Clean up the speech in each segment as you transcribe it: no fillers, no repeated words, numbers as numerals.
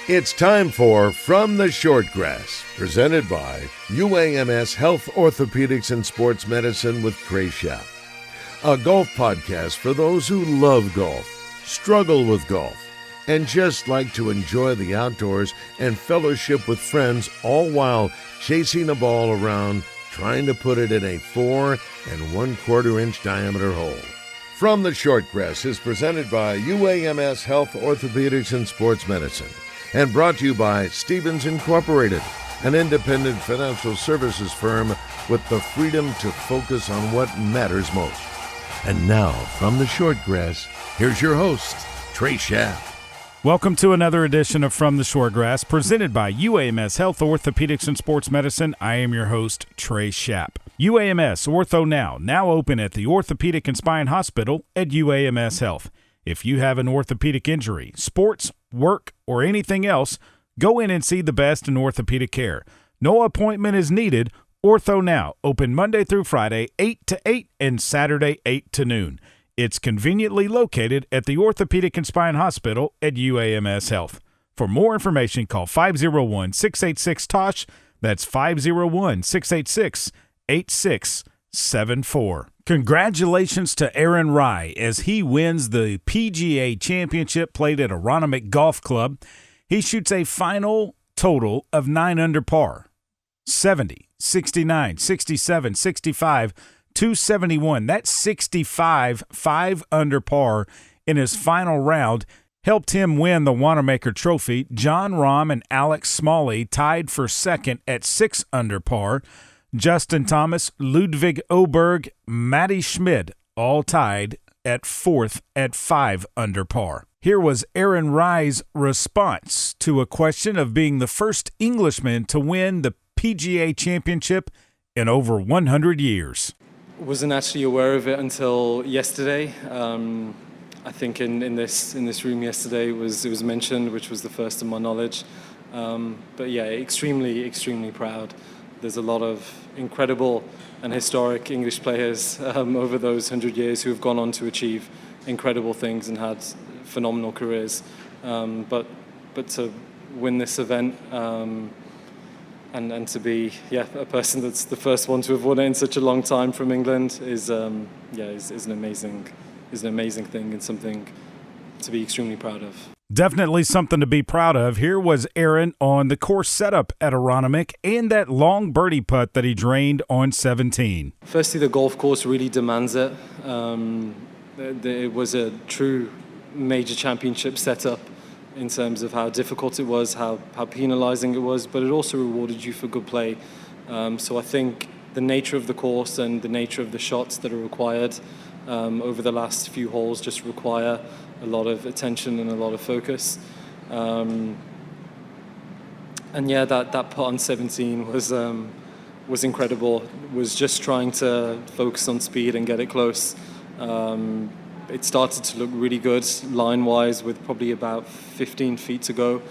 It's time for From the Shortgrass, presented by UAMS Health Orthopedics and Sports Medicine with Trey, a golf podcast for those who love golf, struggle with golf, and just like to enjoy the outdoors and fellowship with friends, all while chasing a ball around, trying to put it in a 4 1/4 inch diameter hole. From the Shortgrass is presented by UAMS Health Orthopedics and Sports Medicine, and brought to you by Stevens Incorporated, an independent financial services firm with the freedom to focus on what matters most. And now, from the Shortgrass, here's your host, Trey. Welcome to another edition of From the Shortgrass, presented by UAMS Health Orthopedics and Sports Medicine. I am your host, Trey. UAMS Ortho now open at the Orthopedic and Spine Hospital at UAMS Health. If you have an orthopedic injury, sports, work, or anything else, go in and see the best in orthopedic care. No appointment is needed. Ortho Now, open Monday through Friday, 8 to 8, and Saturday, 8 to noon. It's conveniently located at the Orthopedic and Spine Hospital at UAMS Health. For more information, call 501-686-TOSH. That's 501-686-8674. Congratulations to Aaron Rai as he wins the PGA Championship played at Aronimink Golf Club. He shoots a final total of 9 under par, 70, 69, 67, 65, 271. That's 65, 5 under par in his final round. Helped him win the Wanamaker Trophy. John Rahm and Alex Smalley tied for second at 6 under par. Justin Thomas, Ludwig Oberg, Matty Schmid all tied at fourth at 5 under par. Here was Aaron Rai's response to a question of being the first Englishman to win the PGA Championship in over 100 years. Wasn't actually aware of it until yesterday. I think in this room yesterday it was mentioned, which was the first of my knowledge. But yeah, extremely proud. There's a lot of incredible and historic English players over those 100 years who have gone on to achieve incredible things and had phenomenal careers. But to win this event and to be a person that's the first one to have won it in such a long time from England is an amazing thing and something to be extremely proud of. Definitely something to be proud of. Here was Aaron on the course setup at Aronimink and that long birdie putt that he drained on 17. Firstly, the golf course really demands it. It was a true major championship setup in terms of how difficult it was, how penalizing it was, but it also rewarded you for good play. So I think the nature of the course and the nature of the shots that are required over the last few holes just require a lot of attention and a lot of focus. And that putt on 17 was incredible. Was just trying to focus on speed and get it close. It started to look really good line-wise with probably about 15 feet to go.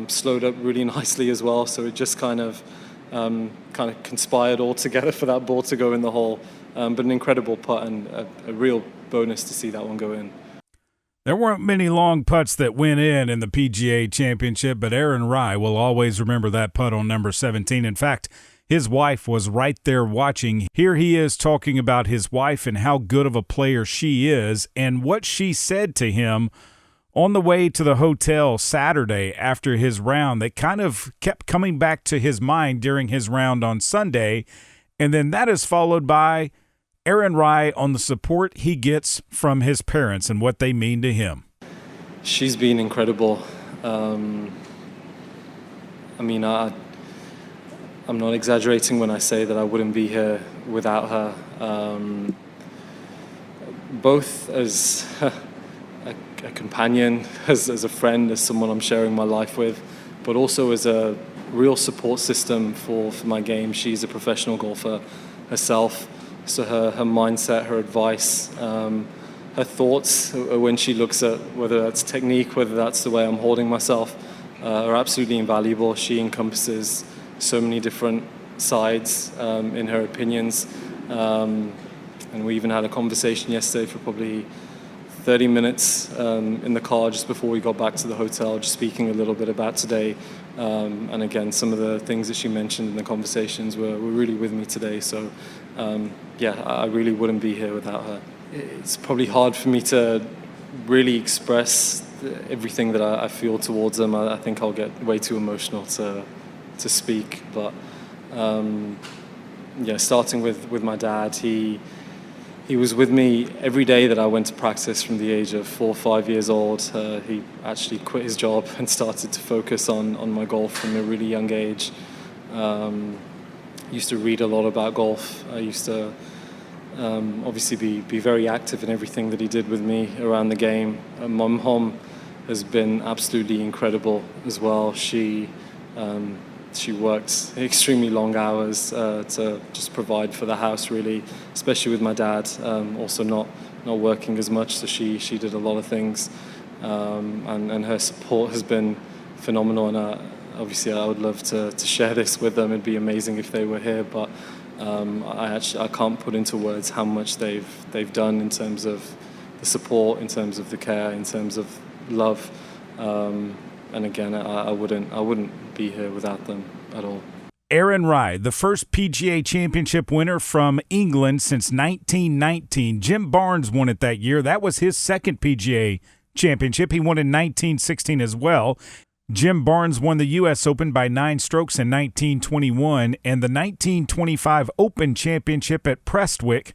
Slowed up really nicely as well, so it just kind of conspired all together for that ball to go in the hole. But an incredible putt and a real bonus to see that one go in. There weren't many long putts that went in the PGA Championship, but Aaron Rai will always remember that putt on number 17. In fact, his wife was right there watching. Here he is talking about his wife and how good of a player she is and what she said to him on the way to the hotel Saturday after his round that kind of kept coming back to his mind during his round on Sunday. And then that is followed by Aaron Rai on the support he gets from his parents and what they mean to him. She's been incredible. I'm not exaggerating when I say that I wouldn't be here without her. Both as a companion, as a friend, as someone I'm sharing my life with, but also as a real support system for my game. She's a professional golfer herself. So her mindset, her advice, her thoughts when she looks at whether that's technique, whether that's the way I'm holding myself, are absolutely invaluable. She encompasses so many different sides in her opinions. And we even had a conversation yesterday for probably 30 minutes in the car just before we got back to the hotel, just speaking a little bit about today. And again, some of the things that she mentioned in the conversations were really with me today. So I really wouldn't be here without her. It's probably hard for me to really express everything that I feel towards them. I think I'll get way too emotional to speak. But starting with my dad, he was with me every day that I went to practice from the age of 4 or 5 years old. He actually quit his job and started to focus on my golf from a really young age. Used to read a lot about golf. I used to obviously be very active in everything that he did with me around the game. My mom has been absolutely incredible as well. She worked extremely long hours to just provide for the house, really, especially with my dad also not working as much, so she did a lot of things, and her support has been phenomenal. And obviously I would love to share this with them. It'd be amazing if they were here, but I can't put into words how much they've done in terms of the support, in terms of the care, in terms of love. And again, I wouldn't be here without them at all. Aaron Rai, the first PGA Championship winner from England since 1919. Jim Barnes won it that year. That was his second PGA Championship. He won in 1916 as well. Jim Barnes won the U.S. Open by 9 strokes in 1921 and the 1925 Open Championship at Prestwick.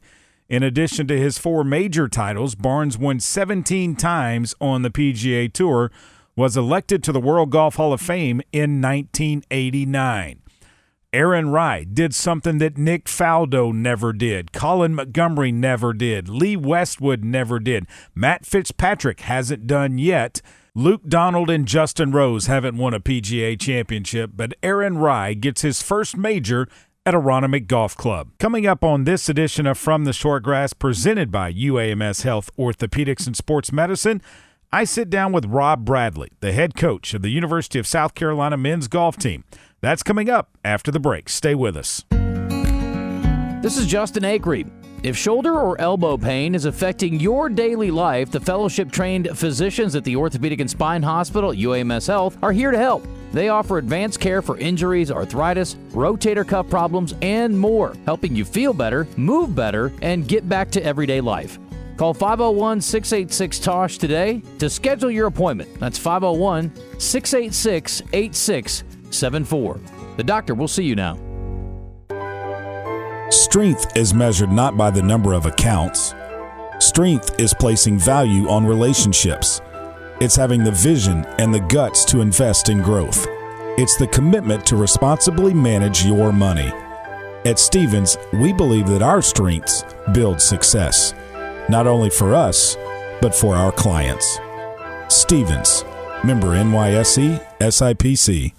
In addition to his 4 major titles, Barnes won 17 times on the PGA Tour, was elected to the World Golf Hall of Fame in 1989. Aaron Rai did something that Nick Faldo never did, Colin Montgomery never did, Lee Westwood never did, Matt Fitzpatrick hasn't done yet, Luke Donald and Justin Rose haven't won a PGA championship, but Aaron Rai gets his first major at Aronimink Golf Club. Coming up on this edition of From the Shortgrass, presented by UAMS Health, Orthopedics, and Sports Medicine, I sit down with Rob Bradley, the head coach of the University of South Carolina men's golf team. That's coming up after the break. Stay with us. This is Justin Acree. If shoulder or elbow pain is affecting your daily life, the fellowship-trained physicians at the Orthopedic and Spine Hospital at UAMS Health are here to help. They offer advanced care for injuries, arthritis, rotator cuff problems, and more, helping you feel better, move better, and get back to everyday life. Call 501-686-TOSH today to schedule your appointment. That's 501-686-8674. The doctor will see you now. Strength is measured not by the number of accounts. Strength is placing value on relationships. It's having the vision and the guts to invest in growth. It's the commitment to responsibly manage your money. At Stephens, we believe that our strengths build success, not only for us, but for our clients. Stephens, member NYSE, SIPC.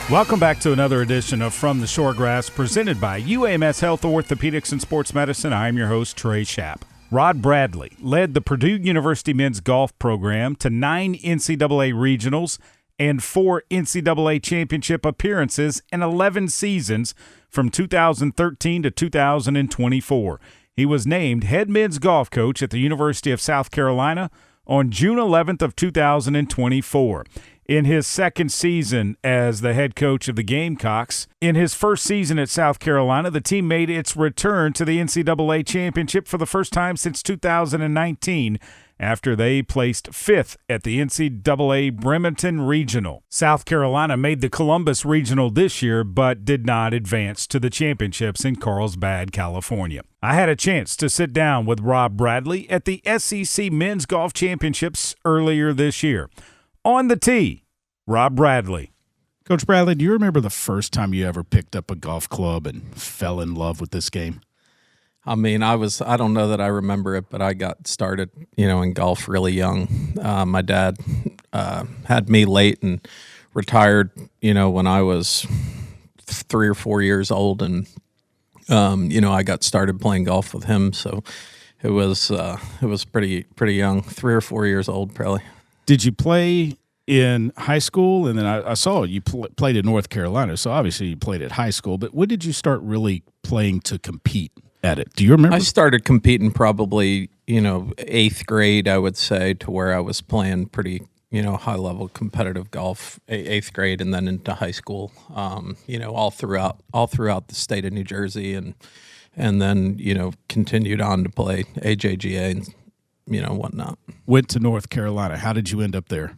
Welcome back to another edition of From the Shortgrass, presented by UAMS Health, Orthopedics, and Sports Medicine. I'm your host, Trey Schapp. Rod Bradley led the Purdue University men's golf program to 9 NCAA regionals and 4 NCAA championship appearances in 11 seasons from 2013 to 2024. He was named head men's golf coach at the University of South Carolina on June 11th of 2024. In his second season as the head coach of the Gamecocks, in his first season at South Carolina, the team made its return to the NCAA championship for the first time since 2019 after they placed 5th at the NCAA Bremerton Regional. South Carolina made the Columbus Regional this year, but did not advance to the championships in Carlsbad, California. I had a chance to sit down with Rob Bradley at the SEC Men's Golf Championships earlier this year. On the tee, Rob Bradley. Coach Bradley, do you remember the first time you ever picked up a golf club and fell in love with this game? I mean, I don't know that I remember it, but I got started, in golf really young. My dad had me late and retired, when I was 3 or 4 years old. And, I got started playing golf with him. So it was pretty young, 3 or 4 years old, probably. Did you play in high school, and then I saw you played at North Carolina, so obviously you played at high school. But when did you start really playing to compete at it? Do you remember? I started competing probably, 8th grade, I would say, to where I was playing pretty, high-level competitive golf, 8th grade, and then into high school, all throughout the state of New Jersey, and then, continued on to play AJGA and, whatnot. Went to North Carolina. How did you end up there?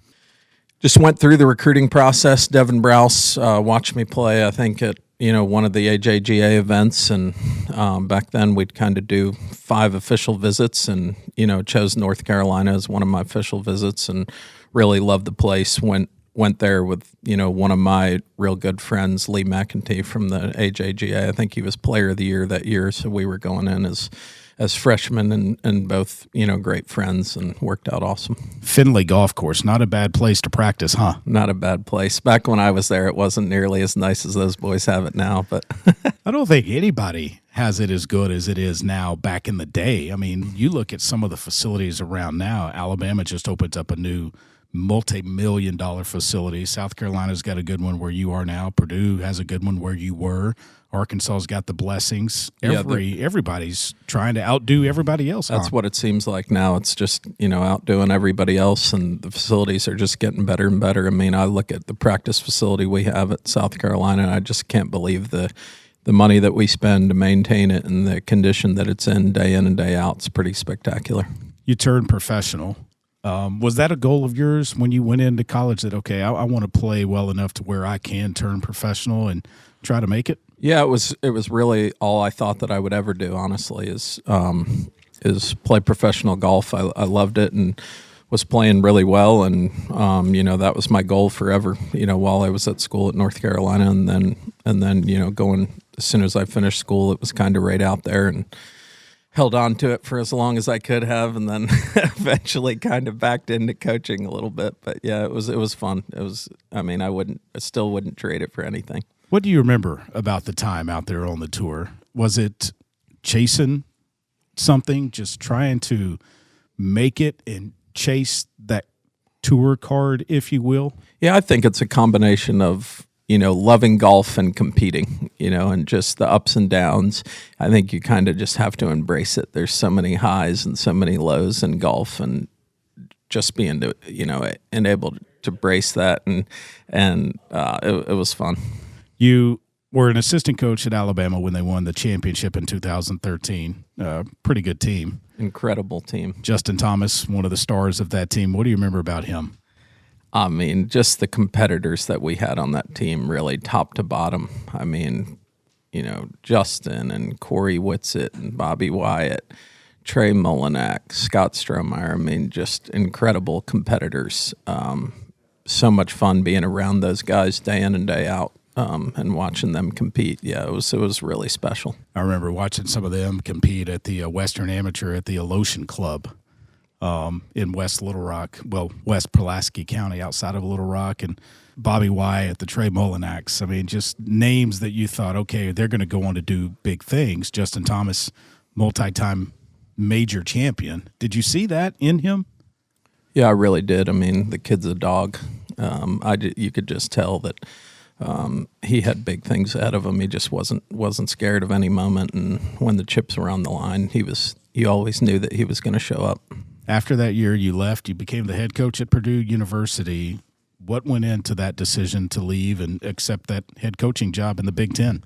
Just went through the recruiting process. Devin Browse watched me play, I think, at one of the AJGA events, and back then we'd kind of do 5 official visits, and chose North Carolina as one of my official visits, and really loved the place. Went there with one of my real good friends, Lee McEntee from the AJGA. I think he was Player of the Year that year, so we were going in as freshmen and both, great friends, and worked out awesome. Finley Golf Course, not a bad place to practice, huh? Not a bad place. Back when I was there, it wasn't nearly as nice as those boys have it now, but I don't think anybody has it as good as it is now back in the day. I mean, you look at some of the facilities around now. Alabama just opened up a new multi-million-dollar facility. South Carolina's got a good one where you are now. Purdue has a good one where you were. Arkansas's got the Blessings. Everybody's trying to outdo everybody else. That's what it seems like now. It's just, outdoing everybody else, and the facilities are just getting better and better. I mean, I look at the practice facility we have at South Carolina, and I just can't believe the money that we spend to maintain it and the condition that it's in and day out. It's pretty spectacular. You turned professional. Was that a goal of yours when you went into college that, okay, I want to play well enough to where I can turn professional and try to make it? Yeah, it was really all I thought that I would ever do, honestly, is play professional golf. I loved it and was playing really well, and that was my goal forever, while I was at school at North Carolina, and then going as soon as I finished school, it was kind of right out there, and held on to it for as long as I could have, and then eventually kind of backed into coaching a little bit. But yeah, it was fun. I still wouldn't trade it for anything. What do you remember about the time out there on the tour? Was it chasing something, just trying to make it and chase that tour card, if you will? Yeah, I think it's a combination of, loving golf and competing, and just the ups and downs. I think you kind of just have to embrace it. There's so many highs and so many lows in golf, and just being, and able to brace that, and it was fun. You were an assistant coach at Alabama when they won the championship in 2013. Pretty good team. Incredible team. Justin Thomas, one of the stars of that team. What do you remember about him? I mean, just the competitors that we had on that team, really top to bottom. I mean, Justin and Corey Whitsitt and Bobby Wyatt, Trey Mullinack, Scott Strohmeyer. I mean, just incredible competitors. So much fun being around those guys day in and day out. And watching them compete, it was really special. I remember watching some of them compete at the Western Amateur at the Alotian Club in West Little Rock, West Pulaski County, outside of Little Rock, and Bobby Wyatt, the Trey Mullinacks. I mean, just names that you thought, okay, they're going to go on to do big things. Justin Thomas, multi-time major champion. Did you see that in him? Yeah, I really did. I mean, the kid's a dog. You could just tell that. He had big things ahead of him. He just wasn't scared of any moment, and when the chips were on the line, you always knew that he was going to show up. After that year, you left. You became the head coach at Purdue University. What went into that decision to leave and accept that head coaching job in the Big Ten?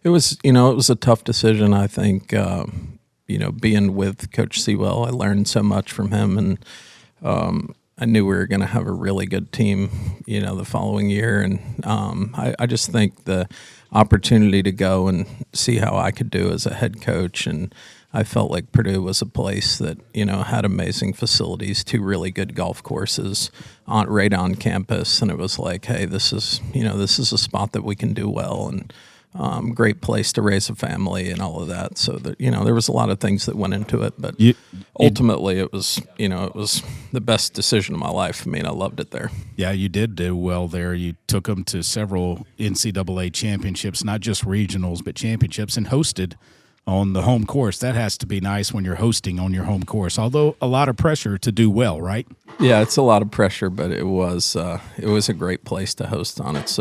It was a tough decision. I think being with Coach Sewell, I learned so much from him, and I knew we were going to have a really good team, the following year. And I just think the opportunity to go and see how I could do as a head coach, and I felt like Purdue was a place that, had amazing facilities, 2 really good golf courses right on campus. And it was like, hey, this is a spot that we can do well, and great place to raise a family and all of that. So that, there was a lot of things that went into it, but ultimately it was the best decision of my life. I mean, I loved it there. Yeah, you did do well there. You took them to several NCAA championships, not just regionals, but championships, and hosted on the home course. That has to be nice when you're hosting on your home course, although a lot of pressure to do well, right? Yeah, it's a lot of pressure, but it was a great place to host on. It's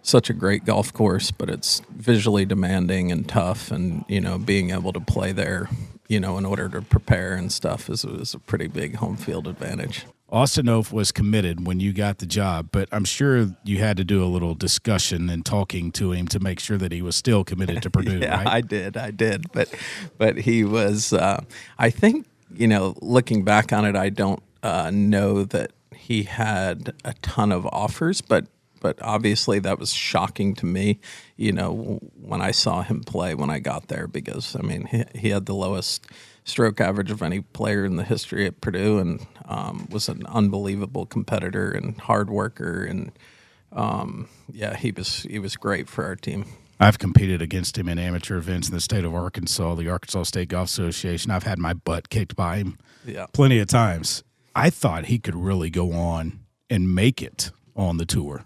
such a great golf course, but it's visually demanding and tough, and being able to play there, in order to prepare and stuff is a pretty big home field advantage. Austin Oaf was committed when you got the job, but I'm sure you had to do a little discussion and talking to him to make sure that he was still committed to Purdue, Yeah, right? I did, but he was. I think looking back on it, I don't know that he had a ton of offers, but obviously that was shocking to me, when I saw him play when I got there, because he had the lowest stroke average of any player in the history at Purdue, and was an unbelievable competitor and hard worker, and he was great for our team. I've competed against him in amateur events in the state of Arkansas, the Arkansas State Golf Association. I've had my butt kicked by him plenty of times. I thought he could really go on and make it on the tour,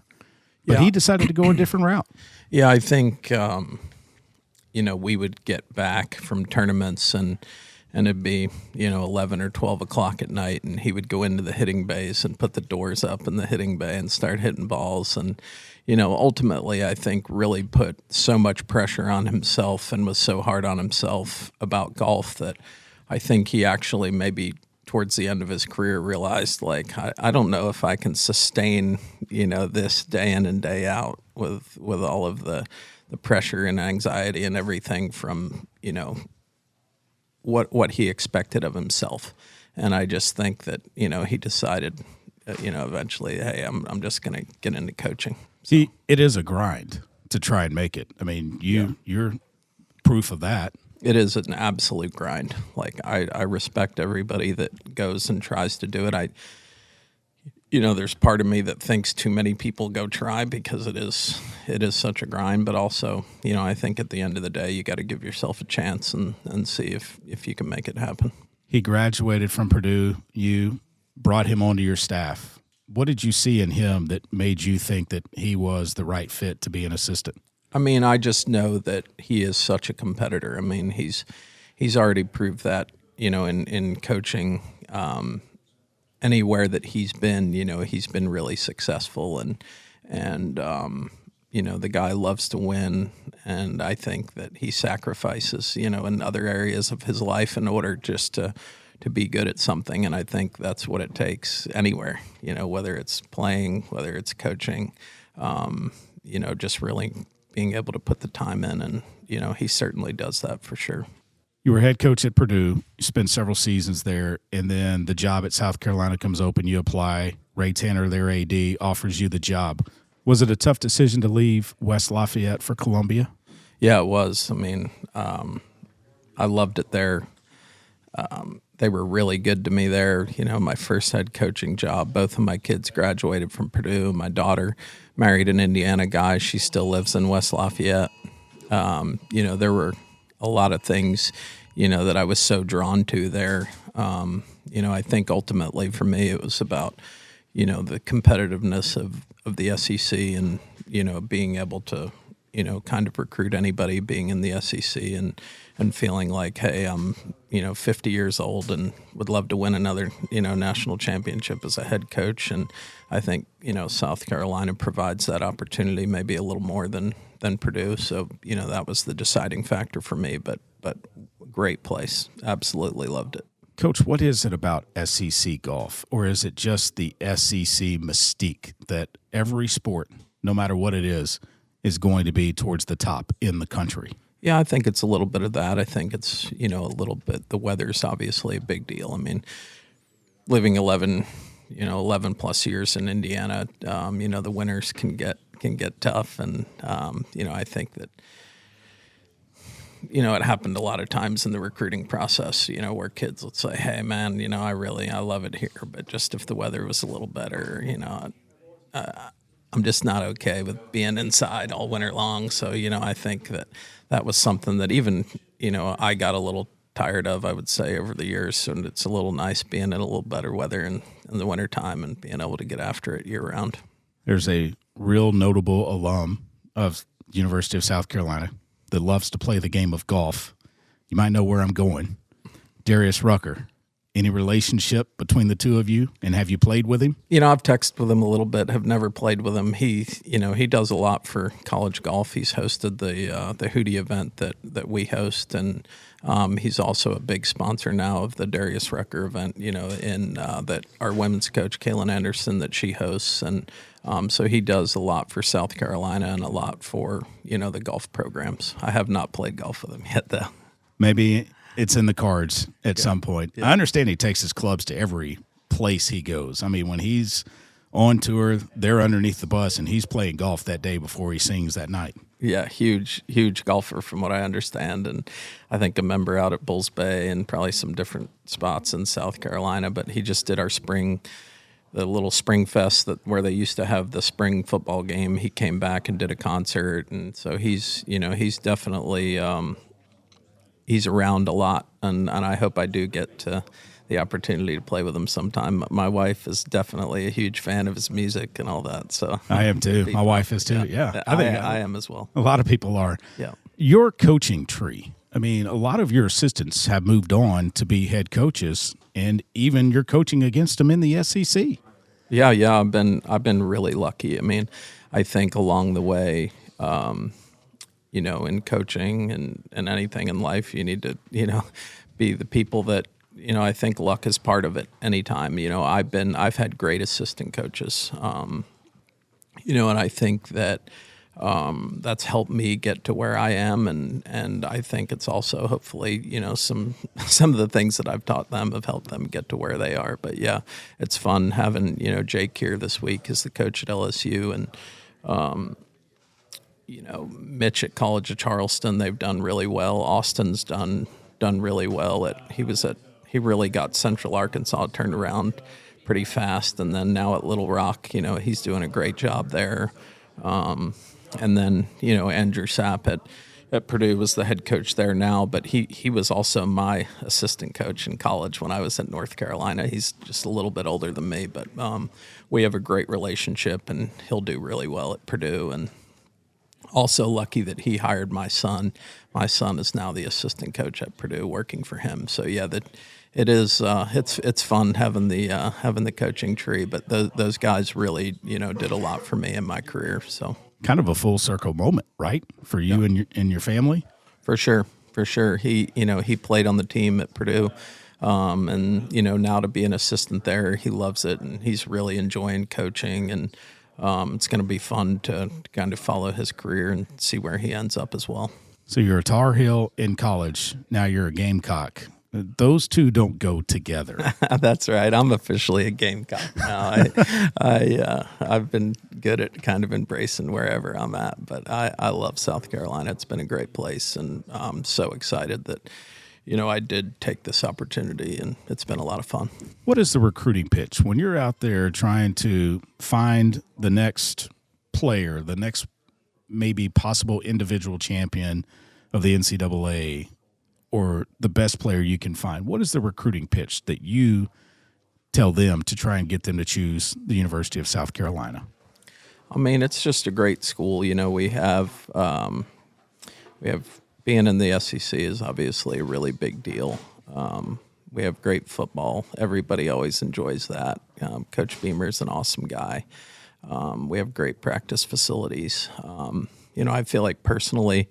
but he decided to go a different route. Yeah, I think we would get back from tournaments and it'd be 11 or 12 o'clock at night, and he would go into the hitting bays and put the doors up in the hitting bay and start hitting balls, and ultimately I think really put so much pressure on himself and was so hard on himself about golf that I think he actually maybe towards the end of his career realized, like, I don't know if I can sustain this day in and day out with all of the pressure and anxiety and everything from what he expected of himself. And I just think that he decided eventually, hey, I'm just going to get into coaching. See, it is a grind to try and make it. I mean, you're proof of that. It is an absolute grind. Like, I respect everybody that goes and tries to do it. There's part of me that thinks too many people go try because it is such a grind. But also, I think at the end of the day, you got to give yourself a chance and see if you can make it happen. He graduated from Purdue. You brought him onto your staff. What did you see in him that made you think that he was the right fit to be an assistant? I just know that he is such a competitor. He's already proved that, in coaching, anywhere that he's been, he's been really successful, and the guy loves to win, and I think that he sacrifices, in other areas of his life in order just to be good at something, and I think that's what it takes anywhere, whether it's playing, whether it's coaching, just really being able to put the time in, and he certainly does that for sure. You were head coach at Purdue. You spent several seasons there, and then the job at South Carolina comes open. You apply. Ray Tanner, their AD, offers you the job. Was it a tough decision to leave West Lafayette for Columbia? Yeah, it was. I loved it there. They were really good to me there. My first head coaching job, both of my kids graduated from Purdue. My daughter married an Indiana guy. She still lives in West Lafayette. There were a lot of things, that I was so drawn to there. I think ultimately for me it was about, the competitiveness of the SEC and, being able to, kind of recruit anybody being in the SEC and feeling like, hey, I'm, 50 years old and would love to win another, national championship as a head coach. And I think, South Carolina provides that opportunity maybe a little more than Purdue. So, that was the deciding factor for me, but great place. Absolutely loved it. Coach, what is it about SEC golf, or is it just the SEC mystique that every sport, no matter what it is going to be towards the top in the country? Yeah, I think it's a little bit of that. I think it's, a little bit, the weather's obviously a big deal. Living 11 plus years in Indiana, the winters can get tough. And, I think that, it happened a lot of times in the recruiting process, where kids would say, hey, man, I love it here. But just if the weather was a little better, I'm just not okay with being inside all winter long. So, I think that was something that even, I got a little tired of, I would say, over the years. And it's a little nice being in a little better weather in the wintertime and being able to get after it year round. There's a real notable alum of University of South Carolina that loves to play the game of golf. You might know where I'm going. Darius Rucker. Any relationship between the two of you, and have you played with him? I've texted with him a little bit, have never played with him. He does a lot for college golf. He's hosted the Hootie event that we host, and he's also a big sponsor now of the Darius Rucker event, that our women's coach, Kaylin Anderson, that she hosts. And so he does a lot for South Carolina and a lot for, the golf programs. I have not played golf with him yet, though. Maybe it's in the cards at some point. Yeah. I understand he takes his clubs to every place he goes. I mean, when he's on tour, they're underneath the bus, and he's playing golf that day before he sings that night. Yeah, huge golfer from what I understand, and I think a member out at Bulls Bay and probably some different spots in South Carolina. But he just did the little spring fest where they used to have the spring football game. He came back and did a concert, and so he's definitely he's around a lot, and I hope I do get the opportunity to play with him sometime. My wife is definitely a huge fan of his music and all that. So I am too. My wife is too. Yeah. I think I am as well. A lot of people are. Yeah. Your coaching tree. I mean, a lot of your assistants have moved on to be head coaches, and even you're coaching against them in the SEC. Yeah. I've been really lucky. I mean, I think along the way, in coaching and anything in life, you need to, be the people that, I think luck is part of it anytime. I've had great assistant coaches, and I think that that's helped me get to where I am. And I think it's also hopefully, some of the things that I've taught them have helped them get to where they are. But yeah, it's fun having, Jake here this week as the coach at LSU, and, Mitch at College of Charleston, they've done really well. Austin's done really well. He really got Central Arkansas turned around pretty fast, and then now at Little Rock, he's doing a great job there. And then Andrew Sapp at Purdue was the head coach there now, but he was also my assistant coach in college when I was at North Carolina. He's just a little bit older than me, but we have a great relationship, and he'll do really well at Purdue. And also lucky that he hired my son. My son is now the assistant coach at Purdue, working for him. So yeah, it is. It's fun having the coaching tree. But those guys really did a lot for me in my career. So kind of a full circle moment, right, for you and your family? For sure. He played on the team at Purdue. And now to be an assistant there, he loves it, and he's really enjoying coaching, and it's going to be fun to kind of follow his career and see where he ends up as well. So you're a Tar Heel in college. Now you're a Gamecock. Those two don't go together. That's right. I'm officially a Gamecock now. I've been good at kind of embracing wherever I'm at, but I love South Carolina. It's been a great place, and I'm so excited that I did take this opportunity, and it's been a lot of fun. What is the recruiting pitch when you're out there trying to find the next player, the next maybe possible individual champion of the NCAA, or the best player you can find? What is the recruiting pitch that you tell them to try and get them to choose the University of South Carolina? I mean, it's just a great school. We have being in the SEC is obviously a really big deal. We have great football. Everybody always enjoys that. Coach Beamer's an awesome guy. We have great practice facilities. I feel like personally,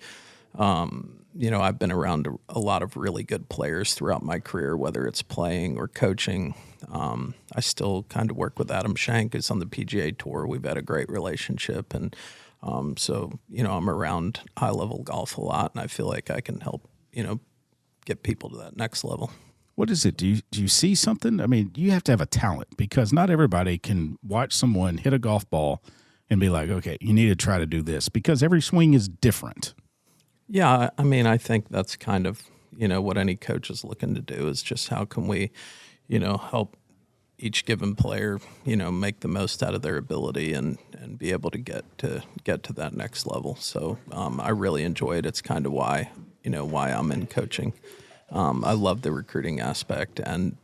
I've been around a lot of really good players throughout my career, whether it's playing or coaching. I still kind of work with Adam Schenk, who's on the PGA Tour. We've had a great relationship, and so I'm around high-level golf a lot, and I feel like I can help, get people to that next level. What is it? Do you see something? I mean, you have to have a talent, because not everybody can watch someone hit a golf ball and be like, okay, you need to try to do this, because every swing is different. Yeah, I mean, I think that's kind of, what any coach is looking to do is just how can we, help each given player, make the most out of their ability and be able to get to that next level. So I really enjoy it. It's kind of why I'm in coaching. I love the recruiting aspect, and,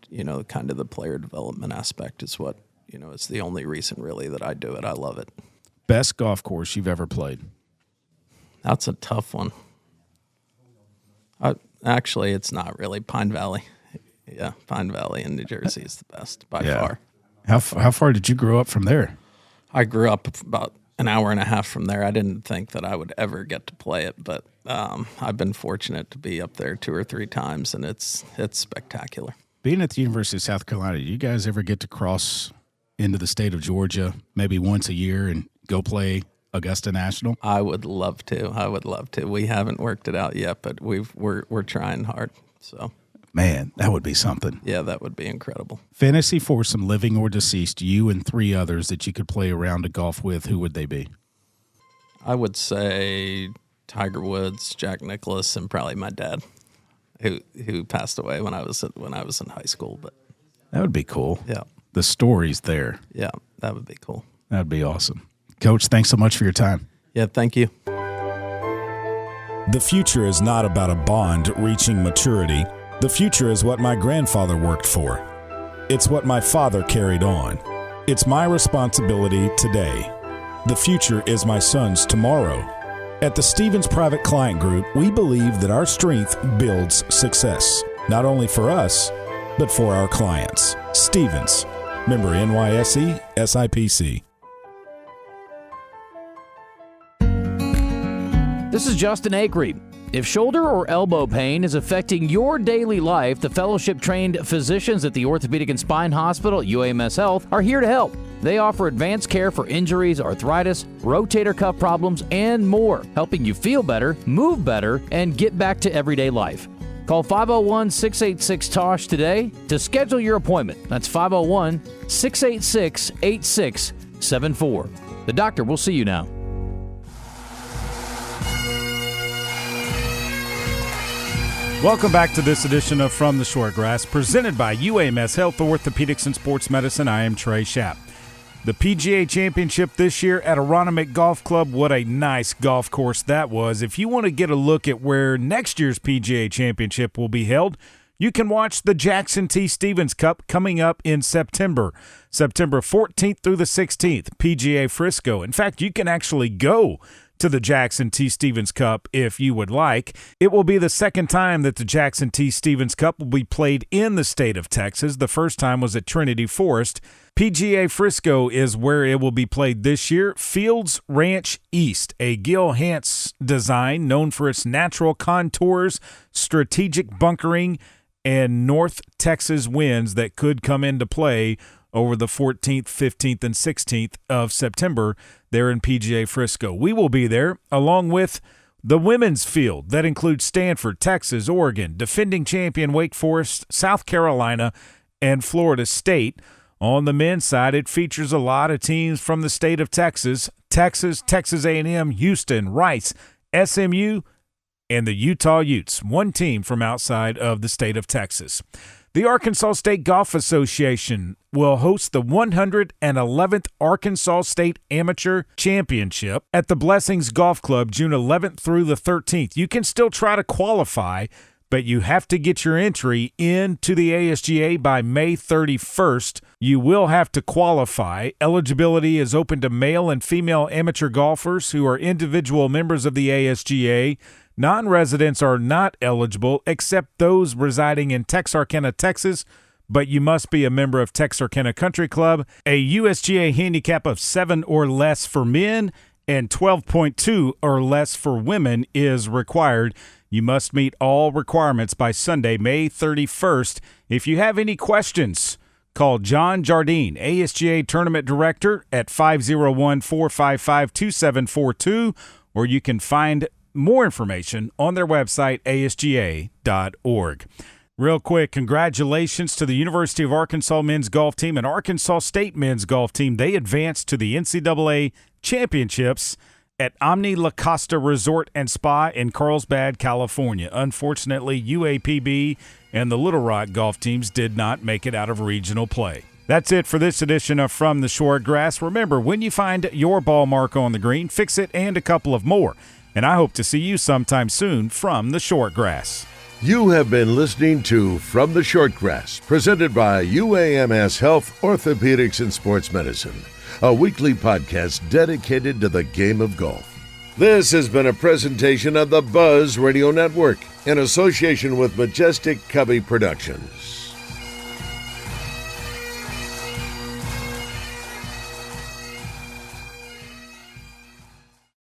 kind of the player development aspect is what, it's the only reason really that I do it. I love it. Best golf course you've ever played? That's a tough one. Actually, it's not really. Pine Valley. Yeah, Pine Valley in New Jersey is the best by far. How far did you grow up from there? I grew up about an hour and a half from there. I didn't think that I would ever get to play it, but I've been fortunate to be up there 2 or 3 times, and it's spectacular. Being at the University of South Carolina, do you guys ever get to cross into the state of Georgia maybe once a year and go play Augusta National? I would love to. We haven't worked it out yet, but we're trying hard. So, man, that would be something. Yeah, that would be incredible. Fantasy foursome, living or deceased, you and 3 others that you could play a round of golf with. Who would they be? I would say Tiger Woods, Jack Nicklaus, and probably my dad, who passed away when I was in high school. But that would be cool. Yeah, the stories there. Yeah, that would be cool. That would be awesome. Coach, thanks so much for your time. Yeah, thank you. The future is not about a bond reaching maturity. The future is what my grandfather worked for. It's what my father carried on. It's my responsibility today. The future is my son's tomorrow. At the Stevens Private Client Group, we believe that our strength builds success, not only for us, but for our clients. Stevens, member NYSE, SIPC. This is Justin Acree. If shoulder or elbow pain is affecting your daily life, the fellowship-trained physicians at the Orthopedic and Spine Hospital, UAMS Health, are here to help. They offer advanced care for injuries, arthritis, rotator cuff problems, and more, helping you feel better, move better, and get back to everyday life. Call 501-686-TOSH today to schedule your appointment. That's 501-686-8674. The doctor will see you now. Welcome back to this edition of From the Shortgrass, presented by UAMS Health, Orthopedics, and Sports Medicine. I am Trey Schapp. The PGA Championship this year at Aronimink Golf Club, what a nice golf course that was. If you want to get a look at where next year's PGA Championship will be held, you can watch the Jackson T. Stevens Cup coming up in September 14th through the 16th, PGA Frisco. In fact, you can actually go to the Jackson T. Stevens Cup if you would like. It will be the second time that the Jackson T. Stevens Cup will be played in the state of Texas. The first time was at Trinity Forest. PGA Frisco is where it will be played this year. Fields Ranch East, a Gil Hance design known for its natural contours, strategic bunkering, and North Texas winds that could come into play over the 14th, 15th, and 16th of September there in PGA Frisco. We will be there along with the women's field that includes Stanford, Texas, Oregon, defending champion Wake Forest, South Carolina, and Florida State. On the men's side, it features a lot of teams from the state of Texas, Texas A&M, Houston, Rice, SMU, and the Utah Utes, one team from outside of the state of Texas. The Arkansas State Golf Association will host the 111th Arkansas State Amateur Championship at the Blessings Golf Club June 11th through the 13th. You can still try to qualify, but you have to get your entry into the ASGA by May 31st. You will have to qualify. Eligibility is open to male and female amateur golfers who are individual members of the ASGA. Non-residents are not eligible except those residing in Texarkana, Texas, but you must be a member of Texarkana Country Club. A USGA handicap of 7 or less for men and 12.2 or less for women is required. You must meet all requirements by Sunday, May 31st. If you have any questions, call John Jardine, ASGA Tournament Director, at 501-455-2742, or you can find more information on their website, asga.org. Real quick, congratulations to the University of Arkansas men's golf team and Arkansas State men's golf team. They advanced to the NCAA championships at Omni La Costa Resort and Spa in Carlsbad, California. Unfortunately, UAPB and the Little Rock golf teams did not make it out of regional play. That's it for this edition of From the Shortgrass. Remember, when you find your ball mark on the green, fix it and a couple of more. And I hope to see you sometime soon from the Shortgrass. You have been listening to From the Shortgrass, presented by UAMS Health, Orthopedics, and Sports Medicine, a weekly podcast dedicated to the game of golf. This has been a presentation of the Buzz Radio Network in association with Majestic Cubby Productions.